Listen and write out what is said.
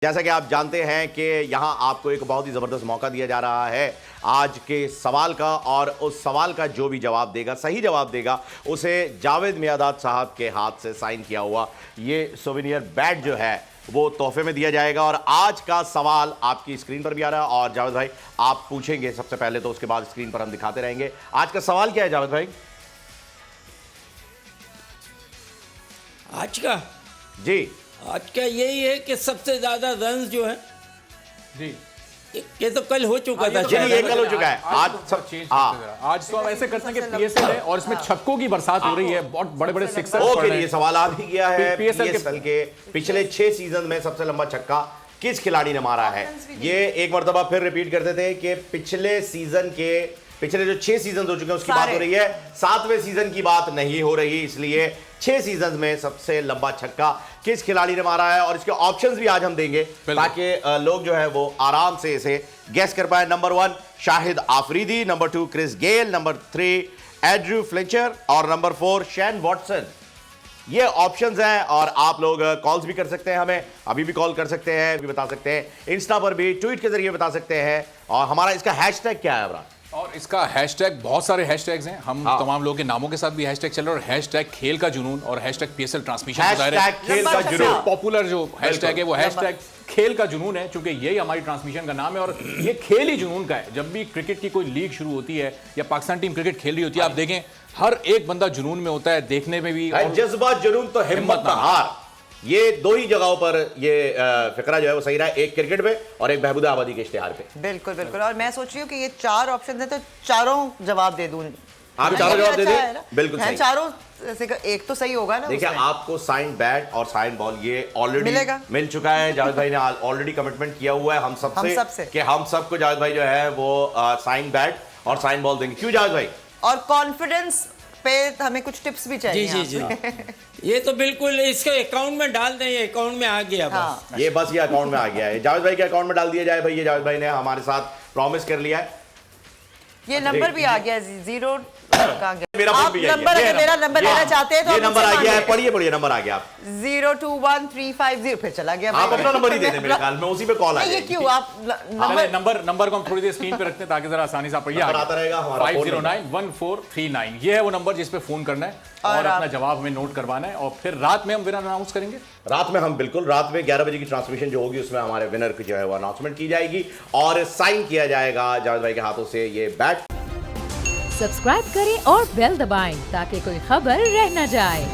जैसा कि आप जानते हैं कि यहाँ आपको एक बहुत ही ज़बरदस्त मौका दिया जा रहा है आज के सवाल का, और उस सवाल का जो भी जवाब देगा, सही जवाब देगा, उसे जावेद मियादाद साहब के हाथ से साइन किया हुआ ये सोवेनियर बैट जो है वो तोहफे में दिया जाएगा। और आज का सवाल आपकी स्क्रीन पर भी आ रहा है और जावेद भाई आप पूछेंगे सबसे पहले, तो उसके बाद स्क्रीन पर हम दिखाते रहेंगे। आज का सवाल क्या है जावेद भाई? आज का जी आज का यही है कि सबसे ज्यादा रन जो है जी ये तो कल हो चुका था। जी ये कल हो चुका है। आज सब आज तो हम ऐसे करते हैं कि पीएसएल है और इसमें छक्कों की बरसात हो रही है, बहुत बड़े बड़े सिक्सर ओके, ये सवाल आ भी गया है। पीएसएल के पिछले 6 सीजन में सबसे लंबा छक्का किस खिलाड़ी ने मारा है? ये एक मर्तबा फिर रिपीट करते थे कि पिछले जो 6 सीजन हो चुके हैं उसकी बात हो रही है, 7वें सीजन की बात नहीं हो रही। इसलिए 6 सीजन में सबसे लंबा छक्का किस खिलाड़ी ने मारा है, और इसके ऑप्शंस भी आज हम देंगे ताकि लोग जो है वो आराम से इसे गैस कर पाए। Number 1 Shahid Afridi, number 2 Chris Gayle, number 3 Andrew Fletcher और नंबर 4 शेन वॉटसन। ये ऑप्शंस हैं और आप लोग कॉल्स भी कर सकते हैं, हमें अभी भी कॉल कर सकते हैं, भी बता सकते हैं, इंस्टा पर भी ट्वीट के जरिए बता सकते हैं। और हमारा इसका हैशटैग क्या है अबरार? और इसका हैशटैग, बहुत सारे हैशटैग्स हैं, हम तमाम लोगों के नामों के साथ भी हैशटैग चल रहे हैं, और हैशटैग खेल का जुनून और हैशटैग पीएसएल ट्रांसमिशन खेल का जुनून पॉपुलर जो हैशटैग है वो हैशटैग खेल का जुनून है, क्योंकि यही हमारी ट्रांसमिशन का नाम है और ये खेल ही जुनून का है। जब भी क्रिकेट की कोई लीग शुरू होती है या पाकिस्तान टीम क्रिकेट खेल रही होती है, आप देखें हर एक बंदा जुनून में होता है, देखने में भी। जज्बा जुनून तो हिम्मत ना हार, ये दो ही जगहों पर ये फिक्रा जो है वो सही रहा है, एक क्रिकेट पे और एक बहबूद आबादी के इश्तिहार पे। बिल्कुल बिल्कुल। और मैं सोच रही हूँ कि ये 4 ऑप्शन है तो चारों जवाब दे दूं। आप चारों जवाब दे दें, बिल्कुल सही। चारों से एक तो सही होगा ना। देखिए आपको साइन बैट और साइन बॉल ये ऑलरेडी मिल चुका है। जावेद भाई ने ऑलरेडी कमिटमेंट किया हुआ है हम सबसे कि हम सबको जावेद भाई जो है वो साइन बैट और साइन बॉल देंगे। क्यों जावेद भाई? और कॉन्फिडेंस पे हमें कुछ टिप्स भी चाहिए। जी जी जी ये तो बिल्कुल इसके अकाउंट में डाल दें, ये अकाउंट में आ गया। हाँ। ये बस ये अकाउंट में आ गया है, जावेद भाई के अकाउंट में डाल दिया जाए। भाई ये जावेद भाई ने हमारे साथ प्रॉमिस कर लिया है। ये नंबर भी आ गया, 0 मेरा आप नंबर मेरा नंबर लेना चाहते हैं तो ये नंबर आ गया है, पढ़िए नंबर आ गया। आप 021350 फिर चला गया। आप अपना नंबर ही दे दें मेरे ख्याल में, उसी पे कॉल आ ये क्यों आप नंबर को हम थोड़ी देर स्क्रीन पे रखते हैं ताकि जरा आसानी से आप पढ़िए। आता रहेगा हमारा 509143 ये है वो नंबर जिस पे फोन करना है और अपना जवाब हमें नोट करवाना है, और फिर रात में हम विनर अनाउंस करेंगे। रात में हम बिल्कुल रात में 11 बजे की ट्रांसमिशन जो होगी उसमें हमारे विनर की जो है वो अनाउंसमेंट की जाएगी और साइन किया जाएगा जावेद भाई के हाथों से ये बैट। सब्सक्राइब करें और बेल दबाएं ताकि कोई खबर रह न जाए।